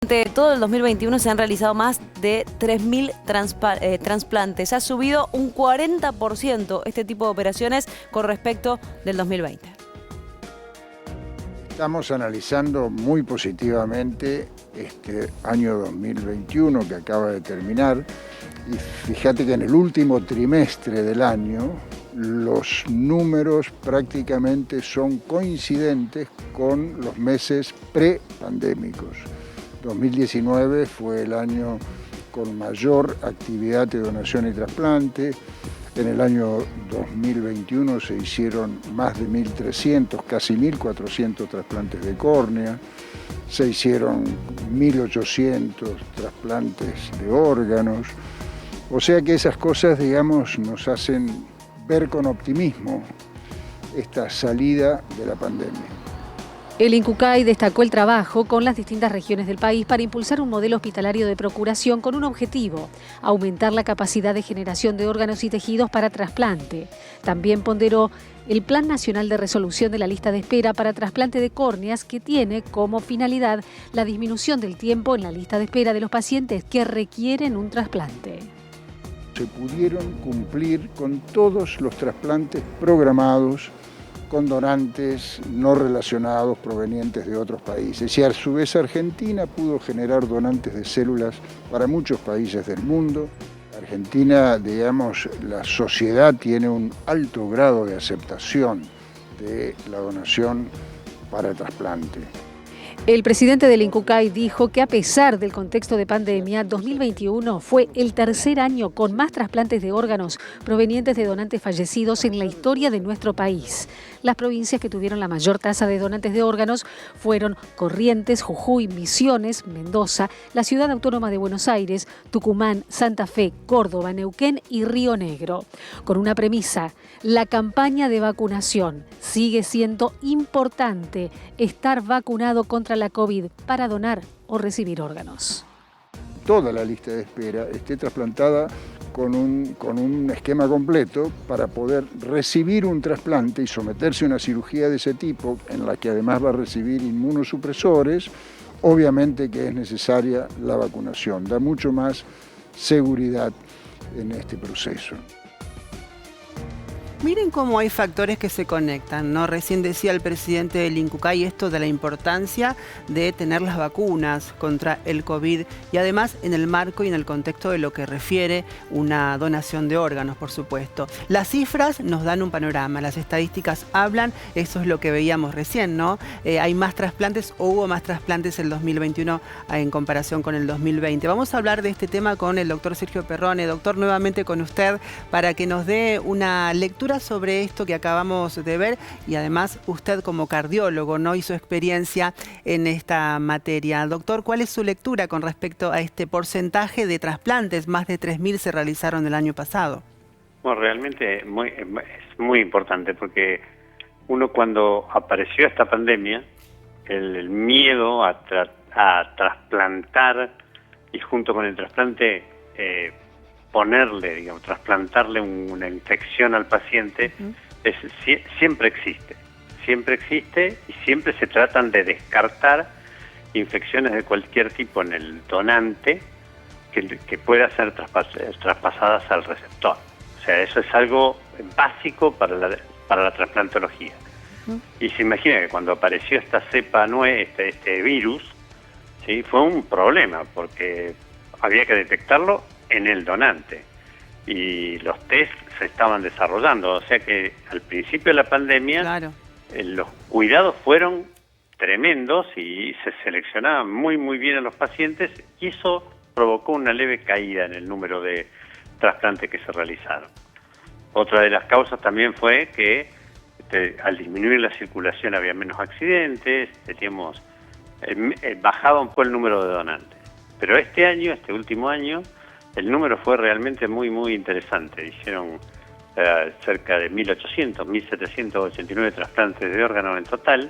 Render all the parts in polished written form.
Durante todo el 2021 se han realizado más de 3.000 trasplantes. Ha subido un 40% este tipo de operaciones con respecto del 2020. Estamos analizando muy positivamente este año 2021 que acaba de terminar. Y fíjate que en el último trimestre del año los números prácticamente son coincidentes con los meses prepandémicos. 2019 fue el año con mayor actividad de donación y trasplante. En el año 2021 se hicieron más de 1.300, casi 1.400 trasplantes de córnea. Se hicieron 1.800 trasplantes de órganos. O sea que esas cosas, digamos, nos hacen ver con optimismo esta salida de la pandemia. El INCUCAI destacó el trabajo con las distintas regiones del país para impulsar un modelo hospitalario de procuración con un objetivo: aumentar la capacidad de generación de órganos y tejidos para trasplante. También ponderó el Plan Nacional de Resolución de la Lista de Espera para Trasplante de Córneas, que tiene como finalidad la disminución del tiempo en la lista de espera de los pacientes que requieren un trasplante. Se pudieron cumplir con todos los trasplantes programados con donantes no relacionados provenientes de otros países. Y a su vez Argentina pudo generar donantes de células para muchos países del mundo. Argentina, digamos, la sociedad tiene un alto grado de aceptación de la donación para trasplante. El presidente del INCUCAI dijo que a pesar del contexto de pandemia, 2021 fue el tercer año con más trasplantes de órganos provenientes de donantes fallecidos en la historia de nuestro país. Las provincias que tuvieron la mayor tasa de donantes de órganos fueron Corrientes, Jujuy, Misiones, Mendoza, la Ciudad Autónoma de Buenos Aires, Tucumán, Santa Fe, Córdoba, Neuquén y Río Negro. Con una premisa: la campaña de vacunación. Sigue siendo importante estar vacunado contra la COVID para donar o recibir órganos. Toda la lista de espera esté trasplantada con un esquema completo para poder recibir un trasplante y someterse a una cirugía de ese tipo, en la que además va a recibir inmunosupresores. Obviamente que es necesaria la vacunación, da mucho más seguridad en este proceso. Miren cómo hay factores que se conectan, ¿no? Recién decía el presidente del INCUCAI esto de la importancia de tener las vacunas contra el COVID y además en el marco y en el contexto de lo que refiere una donación de órganos, por supuesto. Las cifras nos dan un panorama, las estadísticas hablan, eso es lo que veíamos recién, ¿no? Hay más trasplantes o hubo más trasplantes el 2021 en comparación con el 2020. Vamos a hablar de este tema con el doctor Sergio Perrone. Doctor, nuevamente con usted para que nos dé una lectura sobre esto que acabamos de ver y además usted como cardiólogo, ¿no?, hizo experiencia en esta materia. Doctor, ¿cuál es su lectura con respecto a este porcentaje de trasplantes? Más de 3.000 se realizaron el año pasado. Bueno, realmente es muy importante porque uno, cuando apareció esta pandemia, el miedo a trasplantar y junto con el trasplante trasplantarle una infección al paciente, siempre existe y siempre se tratan de descartar infecciones de cualquier tipo en el donante que pueda ser traspasadas al receptor. O sea, eso es algo básico para la trasplantología. Y se imagina que cuando apareció esta cepa nueva, este virus, ¿sí?, fue un problema porque había que detectarlo en el donante y los test se estaban desarrollando, o sea que al principio de la pandemia, claro, los cuidados fueron tremendos y se seleccionaban muy bien a los pacientes y eso provocó una leve caída en el número de trasplantes que se realizaron. Otra de las causas también fue que al disminuir la circulación había menos accidentes, bajaba un poco el número de donantes. Pero este último año, el número fue realmente muy interesante. Hicieron cerca de 1.789 trasplantes de órganos en total,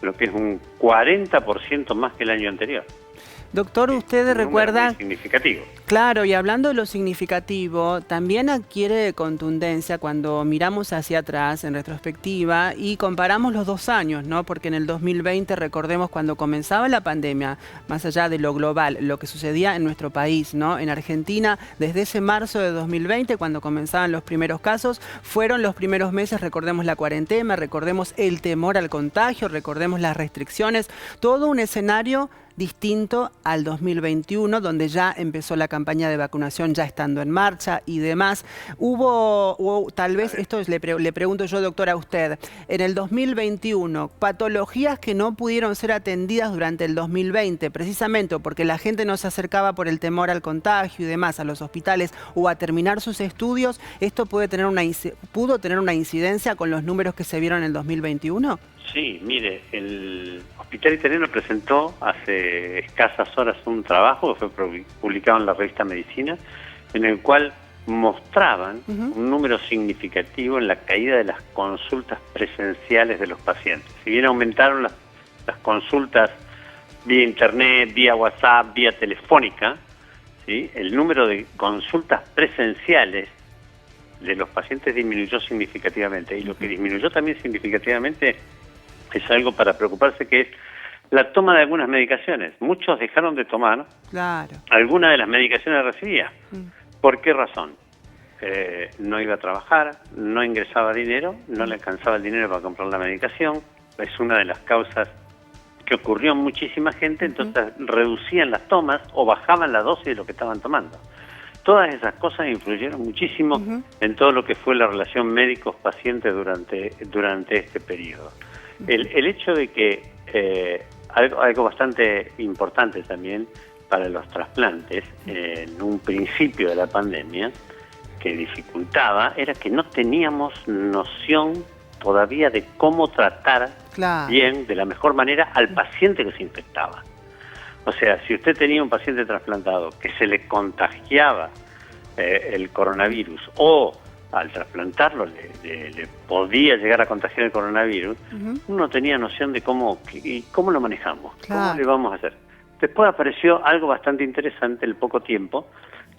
lo que es un 40% más que el año anterior. Doctor, ¿usted recuerda? Muy significativo. Claro, y hablando de lo significativo, también adquiere contundencia cuando miramos hacia atrás en retrospectiva y comparamos los 2 años, ¿no? Porque en el 2020, recordemos cuando comenzaba la pandemia, más allá de lo global, lo que sucedía en nuestro país, ¿no? En Argentina, desde ese marzo de 2020, cuando comenzaban los primeros casos, fueron los primeros meses, recordemos la cuarentena, recordemos el temor al contagio, recordemos las restricciones, todo un escenario distinto al 2021, donde ya empezó la campaña de vacunación ya estando en marcha y demás. Hubo tal vez, esto le pregunto yo, doctora, a usted, en el 2021, patologías que no pudieron ser atendidas durante el 2020, precisamente porque la gente no se acercaba por el temor al contagio y demás a los hospitales o a terminar sus estudios, ¿esto pudo tener una incidencia con los números que se vieron en el 2021? Sí, mire, el Hospital Italiano presentó hace escasas horas un trabajo que fue publicado en la revista Medicina, en el cual mostraban un número significativo en la caída de las consultas presenciales de los pacientes. Si bien aumentaron las consultas vía internet, vía WhatsApp, vía telefónica, ¿sí?, el número de consultas presenciales de los pacientes disminuyó significativamente. Y lo que disminuyó también significativamente es algo para preocuparse, que es la toma de algunas medicaciones. Muchos dejaron de tomar algunas de las medicaciones que recibía. ¿Por qué razón? No iba a trabajar, no ingresaba dinero, no le alcanzaba el dinero para comprar la medicación. Es una de las causas que ocurrió en muchísima gente, entonces reducían las tomas o bajaban la dosis de lo que estaban tomando. Todas esas cosas influyeron muchísimo en todo lo que fue la relación médicos-pacientes durante este periodo. El hecho de que algo bastante importante también para los trasplantes, en un principio de la pandemia, que dificultaba, era que no teníamos noción todavía de cómo tratar bien, de la mejor manera, al paciente que se infectaba. O sea, si usted tenía un paciente trasplantado que se le contagiaba el coronavirus, o al trasplantarlo le podía llegar a contagiar el coronavirus, uno tenía noción de cómo lo manejamos, cómo le vamos a hacer. Después apareció algo bastante interesante el poco tiempo,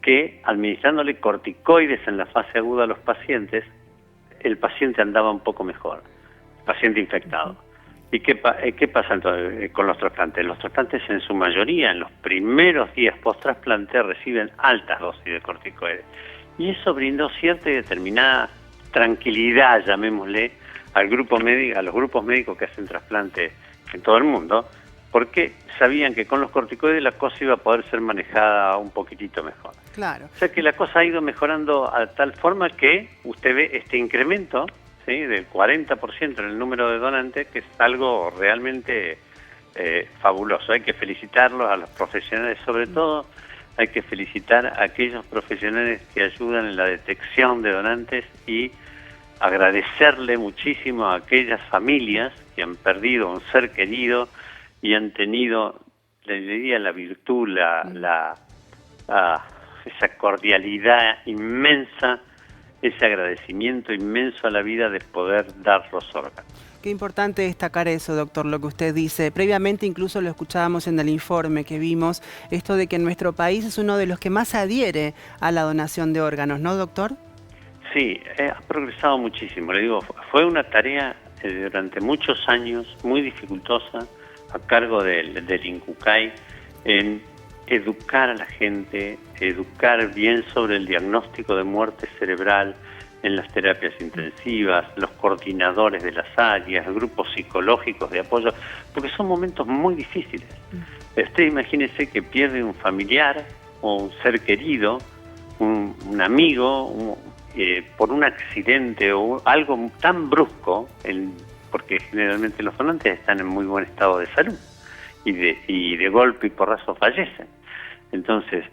que administrándole corticoides en la fase aguda a los pacientes, el paciente andaba un poco mejor, el paciente infectado. ¿Y qué pasa entonces con los trasplantes? Los trasplantes en su mayoría, en los primeros días post-trasplante, reciben altas dosis de corticoides. Y eso brindó cierta y determinada tranquilidad, llamémosle, a los grupos médicos que hacen trasplante en todo el mundo, porque sabían que con los corticoides la cosa iba a poder ser manejada un poquitito mejor. Claro. O sea que la cosa ha ido mejorando a tal forma que usted ve este incremento, ¿sí?, del 40% en el número de donantes, que es algo realmente fabuloso. Hay que felicitarlos a los profesionales, sobre todo hay que felicitar a aquellos profesionales que ayudan en la detección de donantes y agradecerle muchísimo a aquellas familias que han perdido un ser querido y han tenido, le diría, la virtud, esa cordialidad inmensa, ese agradecimiento inmenso a la vida de poder dar los órganos. Qué importante destacar eso, doctor, lo que usted dice. Previamente incluso lo escuchábamos en el informe que vimos, esto de que nuestro país es uno de los que más adhiere a la donación de órganos, ¿no, doctor? Sí, ha progresado muchísimo. Le digo, fue una tarea durante muchos años muy dificultosa a cargo del INCUCAI en educar a la gente, educar bien sobre el diagnóstico de muerte cerebral en las terapias intensivas, los coordinadores de las áreas, grupos psicológicos de apoyo, porque son momentos muy difíciles. Usted imagínese que pierde un familiar o un ser querido, un amigo, por un accidente o algo tan brusco, porque generalmente los donantes están en muy buen estado de salud y de golpe y porrazo fallecen. Entonces,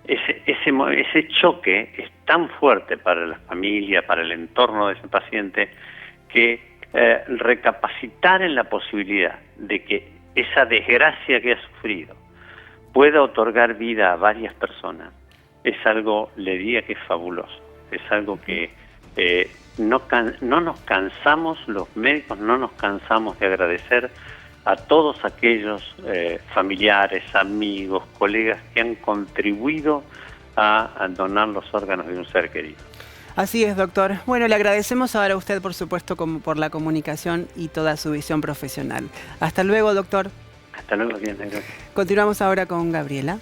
ese choque es tan fuerte para la familia, para el entorno de ese paciente, que recapacitar en la posibilidad de que esa desgracia que ha sufrido pueda otorgar vida a varias personas es algo, le diría, que es fabuloso. Es algo que no nos cansamos, los médicos no nos cansamos de agradecer a todos aquellos familiares, amigos, colegas que han contribuido a donar los órganos de un ser querido. Así es, doctor. Bueno, le agradecemos ahora a usted, por supuesto, por la comunicación y toda su visión profesional. Hasta luego, doctor. Hasta luego, bien, Continuamos ahora con Gabriela.